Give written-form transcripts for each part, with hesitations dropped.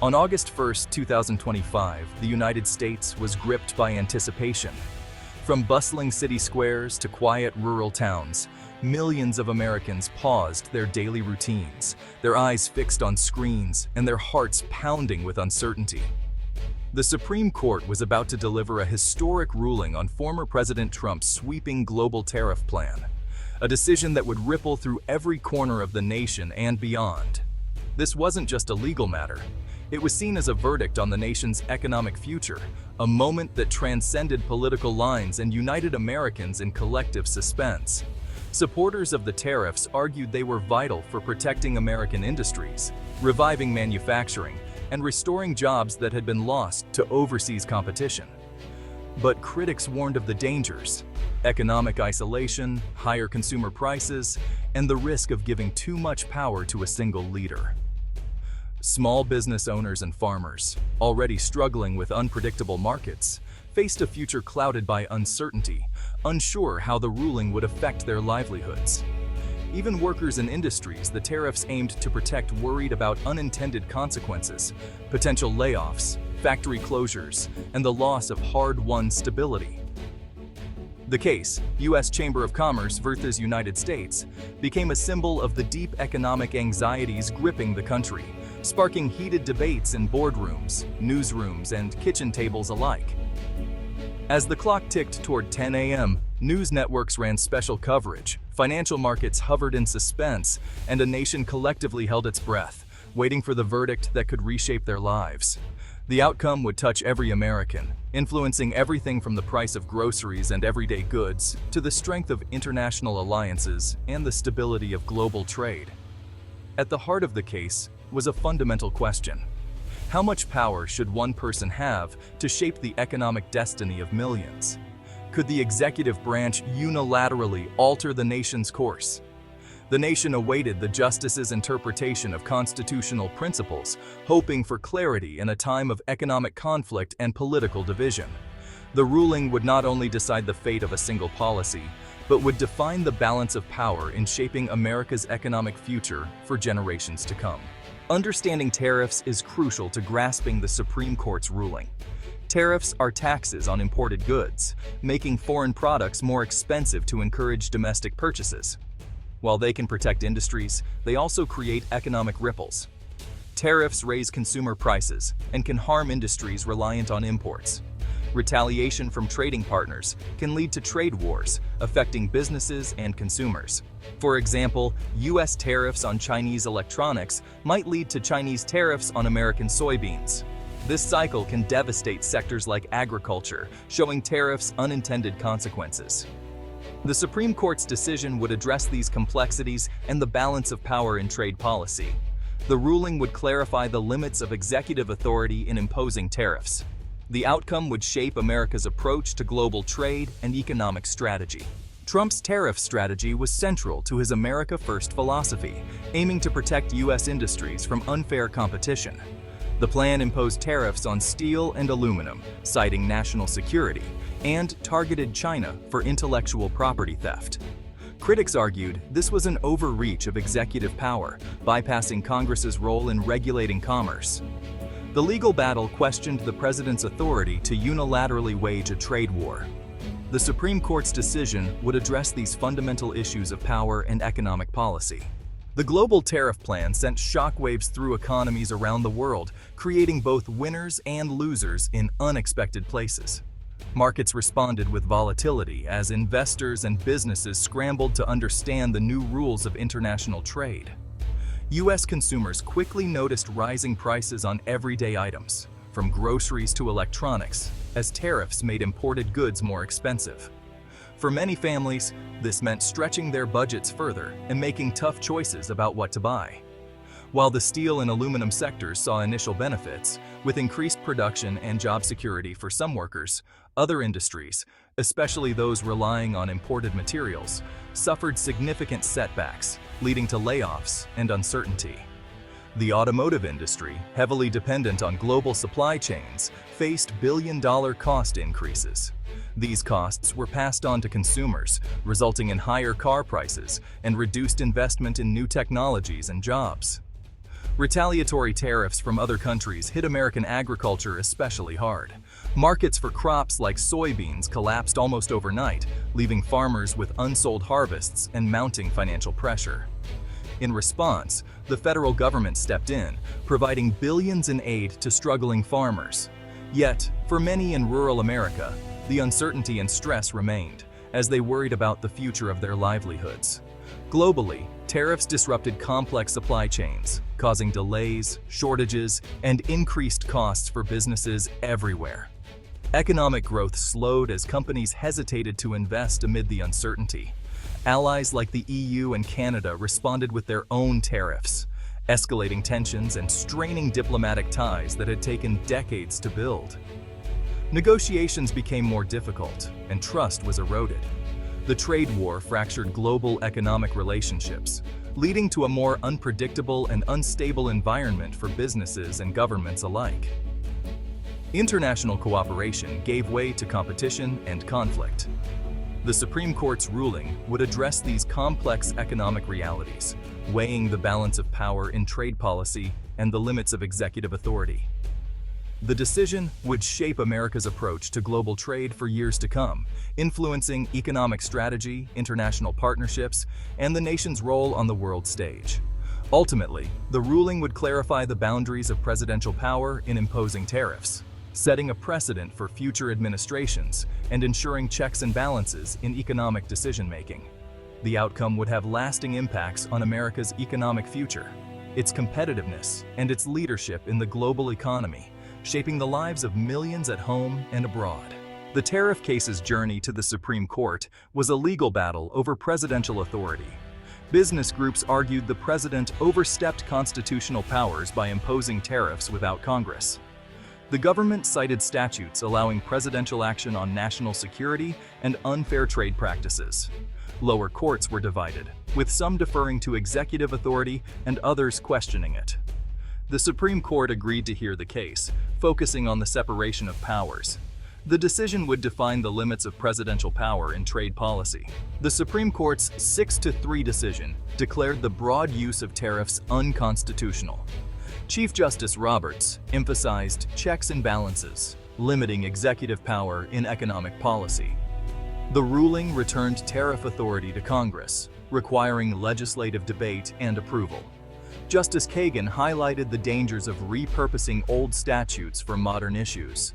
On August 1, 2025, the United States was gripped by anticipation. From bustling city squares to quiet rural towns, millions of Americans paused their daily routines, their eyes fixed on screens and their hearts pounding with uncertainty. The Supreme Court was about to deliver a historic ruling on former President Trump's sweeping global tariff plan, a decision that would ripple through every corner of the nation and beyond. This wasn't just a legal matter. It was seen as a verdict on the nation's economic future, a moment that transcended political lines and united Americans in collective suspense. Supporters of the tariffs argued they were vital for protecting American industries, reviving manufacturing, and restoring jobs that had been lost to overseas competition. But critics warned of the dangers: economic isolation, higher consumer prices, and the risk of giving too much power to a single leader. Small business owners and farmers, already struggling with unpredictable markets, faced a future clouded by uncertainty, unsure how the ruling would affect their livelihoods. Even workers in industries the tariffs aimed to protect worried about unintended consequences, potential layoffs, factory closures, and the loss of hard-won stability. The case, U.S. Chamber of Commerce versus United States, became a symbol of the deep economic anxieties gripping the country, sparking heated debates in boardrooms, newsrooms, and kitchen tables alike. As the clock ticked toward 10 a.m., news networks ran special coverage, financial markets hovered in suspense, and a nation collectively held its breath, waiting for the verdict that could reshape their lives. The outcome would touch every American, influencing everything from the price of groceries and everyday goods to the strength of international alliances and the stability of global trade. At the heart of the case was a fundamental question: how much power should one person have to shape the economic destiny of millions? Could the executive branch unilaterally alter the nation's course? The nation awaited the justice's interpretation of constitutional principles, hoping for clarity in a time of economic conflict and political division. The ruling would not only decide the fate of a single policy, but would define the balance of power in shaping America's economic future for generations to come. Understanding tariffs is crucial to grasping the Supreme Court's ruling. Tariffs are taxes on imported goods, making foreign products more expensive to encourage domestic purchases. While they can protect industries, they also create economic ripples. Tariffs raise consumer prices and can harm industries reliant on imports. Retaliation from trading partners can lead to trade wars, affecting businesses and consumers. For example, U.S. tariffs on Chinese electronics might lead to Chinese tariffs on American soybeans. This cycle can devastate sectors like agriculture, showing tariffs' unintended consequences. The Supreme Court's decision would address these complexities and the balance of power in trade policy. The ruling would clarify the limits of executive authority in imposing tariffs. The outcome would shape America's approach to global trade and economic strategy. Trump's tariff strategy was central to his America First philosophy, aiming to protect U.S. industries from unfair competition. The plan imposed tariffs on steel and aluminum, citing national security, and targeted China for intellectual property theft. Critics argued this was an overreach of executive power, bypassing Congress's role in regulating commerce. The legal battle questioned the president's authority to unilaterally wage a trade war. The Supreme Court's decision would address these fundamental issues of power and economic policy. The global tariff plan sent shockwaves through economies around the world, creating both winners and losers in unexpected places. Markets responded with volatility as investors and businesses scrambled to understand the new rules of international trade. U.S. consumers quickly noticed rising prices on everyday items, from groceries to electronics, as tariffs made imported goods more expensive. For many families, this meant stretching their budgets further and making tough choices about what to buy. While the steel and aluminum sectors saw initial benefits, with increased production and job security for some workers, other industries, especially those relying on imported materials, suffered significant setbacks, leading to layoffs and uncertainty. The automotive industry, heavily dependent on global supply chains, faced billion-dollar cost increases. These costs were passed on to consumers, resulting in higher car prices and reduced investment in new technologies and jobs. Retaliatory tariffs from other countries hit American agriculture especially hard. Markets for crops like soybeans collapsed almost overnight, leaving farmers with unsold harvests and mounting financial pressure. In response, the federal government stepped in, providing billions in aid to struggling farmers. Yet, for many in rural America, the uncertainty and stress remained, as they worried about the future of their livelihoods. Globally, tariffs disrupted complex supply chains, causing delays, shortages, and increased costs for businesses everywhere. Economic growth slowed as companies hesitated to invest amid the uncertainty. Allies like the EU and Canada responded with their own tariffs, escalating tensions and straining diplomatic ties that had taken decades to build. Negotiations became more difficult, and trust was eroded. The trade war fractured global economic relationships, leading to a more unpredictable and unstable environment for businesses and governments alike. International cooperation gave way to competition and conflict. The Supreme Court's ruling would address these complex economic realities, weighing the balance of power in trade policy and the limits of executive authority. The decision would shape America's approach to global trade for years to come, influencing economic strategy, international partnerships, and the nation's role on the world stage. Ultimately, the ruling would clarify the boundaries of presidential power in imposing tariffs, setting a precedent for future administrations and ensuring checks and balances in economic decision-making. The outcome would have lasting impacts on America's economic future, its competitiveness, and its leadership in the global economy, shaping the lives of millions at home and abroad. The tariff case's journey to the Supreme Court was a legal battle over presidential authority. Business groups argued the president overstepped constitutional powers by imposing tariffs without Congress. The government cited statutes allowing presidential action on national security and unfair trade practices. Lower courts were divided, with some deferring to executive authority and others questioning it. The Supreme Court agreed to hear the case, focusing on the separation of powers. The decision would define the limits of presidential power in trade policy. The Supreme Court's 6-3 decision declared the broad use of tariffs unconstitutional. Chief Justice Roberts emphasized checks and balances, limiting executive power in economic policy. The ruling returned tariff authority to Congress, requiring legislative debate and approval. Justice Kagan highlighted the dangers of repurposing old statutes for modern issues.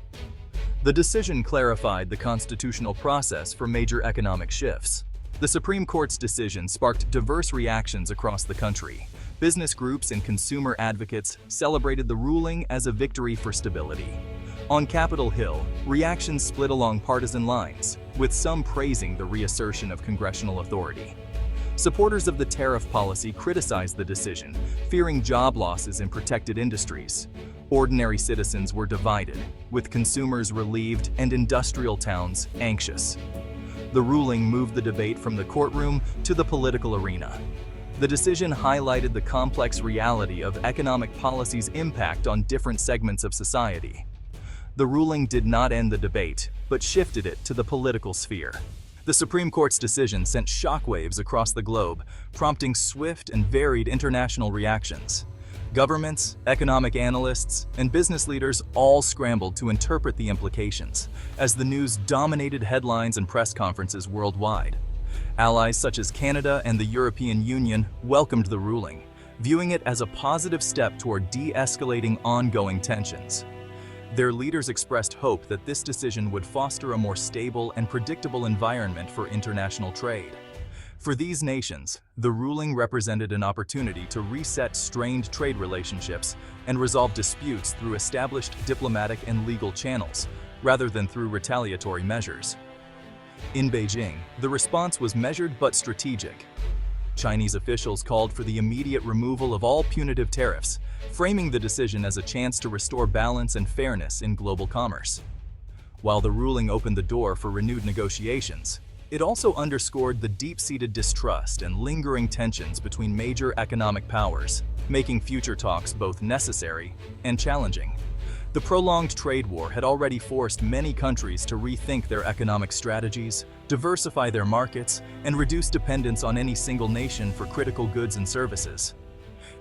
The decision clarified the constitutional process for major economic shifts. The Supreme Court's decision sparked diverse reactions across the country. Business groups and consumer advocates celebrated the ruling as a victory for stability. On Capitol Hill, reactions split along partisan lines, with some praising the reassertion of congressional authority. Supporters of the tariff policy criticized the decision, fearing job losses in protected industries. Ordinary citizens were divided, with consumers relieved and industrial towns anxious. The ruling moved the debate from the courtroom to the political arena. The decision highlighted the complex reality of economic policy's impact on different segments of society. The ruling did not end the debate, but shifted it to the political sphere. The Supreme Court's decision sent shockwaves across the globe, prompting swift and varied international reactions. Governments, economic analysts, and business leaders all scrambled to interpret the implications, as the news dominated headlines and press conferences worldwide. Allies such as Canada and the European Union welcomed the ruling, viewing it as a positive step toward de-escalating ongoing tensions. Their leaders expressed hope that this decision would foster a more stable and predictable environment for international trade. For these nations, the ruling represented an opportunity to reset strained trade relationships and resolve disputes through established diplomatic and legal channels, rather than through retaliatory measures. In Beijing, the response was measured but strategic. Chinese officials called for the immediate removal of all punitive tariffs, framing the decision as a chance to restore balance and fairness in global commerce. While the ruling opened the door for renewed negotiations, it also underscored the deep-seated distrust and lingering tensions between major economic powers, making future talks both necessary and challenging. The prolonged trade war had already forced many countries to rethink their economic strategies, diversify their markets, and reduce dependence on any single nation for critical goods and services.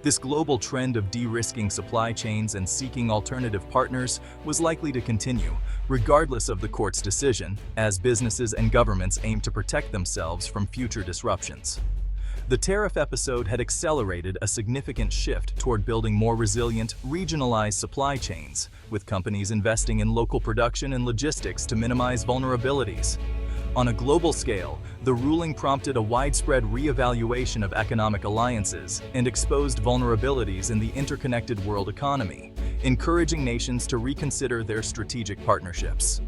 This global trend of de-risking supply chains and seeking alternative partners was likely to continue, regardless of the court's decision, as businesses and governments aim to protect themselves from future disruptions. The tariff episode had accelerated a significant shift toward building more resilient, regionalized supply chains, with companies investing in local production and logistics to minimize vulnerabilities. On a global scale, the ruling prompted a widespread re-evaluation of economic alliances and exposed vulnerabilities in the interconnected world economy, encouraging nations to reconsider their strategic partnerships.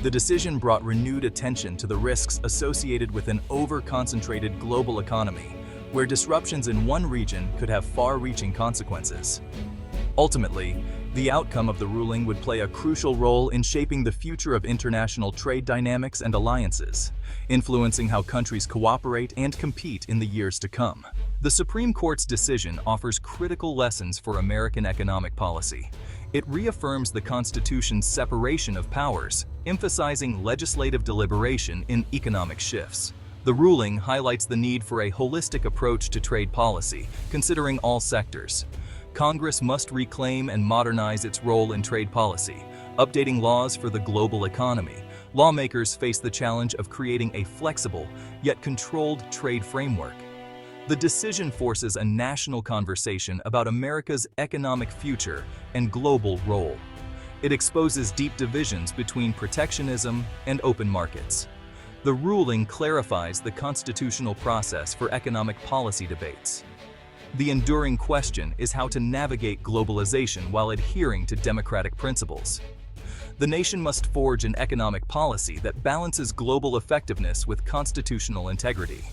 The decision brought renewed attention to the risks associated with an over-concentrated global economy, where disruptions in one region could have far-reaching consequences. Ultimately, the outcome of the ruling would play a crucial role in shaping the future of international trade dynamics and alliances, influencing how countries cooperate and compete in the years to come. The Supreme Court's decision offers critical lessons for American economic policy. It reaffirms the Constitution's separation of powers, emphasizing legislative deliberation in economic shifts. The ruling highlights the need for a holistic approach to trade policy, considering all sectors. Congress must reclaim and modernize its role in trade policy, updating laws for the global economy. Lawmakers face the challenge of creating a flexible, yet controlled trade framework. The decision forces a national conversation about America's economic future and global role. It exposes deep divisions between protectionism and open markets. The ruling clarifies the constitutional process for economic policy debates. The enduring question is how to navigate globalization while adhering to democratic principles. The nation must forge an economic policy that balances global effectiveness with constitutional integrity.